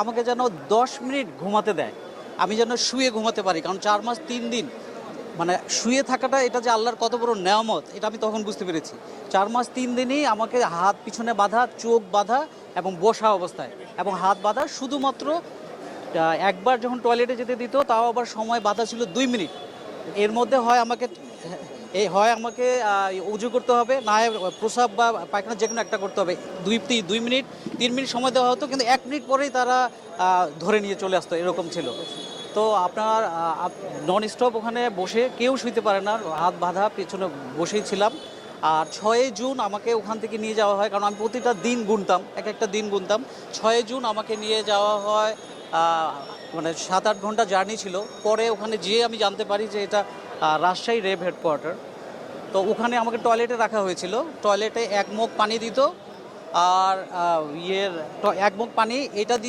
আমাকে যেন 10 মিনিট ঘুমাতে দেয়, আমি যেন শুয়ে ঘুমাতে পারি। কারণ 4 মাস 3 দিন মানে শুয়ে থাকাটা, এটা যে আল্লাহর কত বড় নেয়ামত, এটা আমি তখন বুঝতে পেরেছি। 4 মাস 3 দিনই আমাকে হাত পিছনে বাঁধা, চোখ বাঁধা এবং বসা অবস্থায়, এবং হাত বাঁধা শুধুমাত্র একবার যখন টয়লেটে যেতে দিত, তাও আবার সময় বাঁধা ছিল 2 মিনিট। এর মধ্যে হয় আমাকে উজু করতে হবে, না হয় প্রসাব বা পায়খানা যে কোনো একটা করতে হবে। 2 মিনিট 3 মিনিট সময় দেওয়া হতো, কিন্তু 1 মিনিট পরেই তারা ধরে নিয়ে চলে আসতো, এরকম ছিল। তো আপনার নন স্টপ ওখানে বসে, কেউ শুইতে পারে না, হাত বাঁধা পেছনে বসেই ছিলাম। আর 6 জুন আমাকে ওখান থেকে নিয়ে যাওয়া হয়, কারণ আমি প্রতিটা দিন গুনতাম, এক একটা দিন গুনতাম। 6 জুন আমাকে নিয়ে যাওয়া হয়, মানে 7-8 ঘন্টা জার্নি ছিল। পরে ওখানে যেয়ে আমি জানতে পারি যে এটা রাজশাহী রেব হেডকোয়ার্টার। তো ওখানে আমাকে টয়লেটে রাখা হয়েছিল। টয়লেটে 1 মগ পানি দিত, আর এক মগ পানি এটা দিয়ে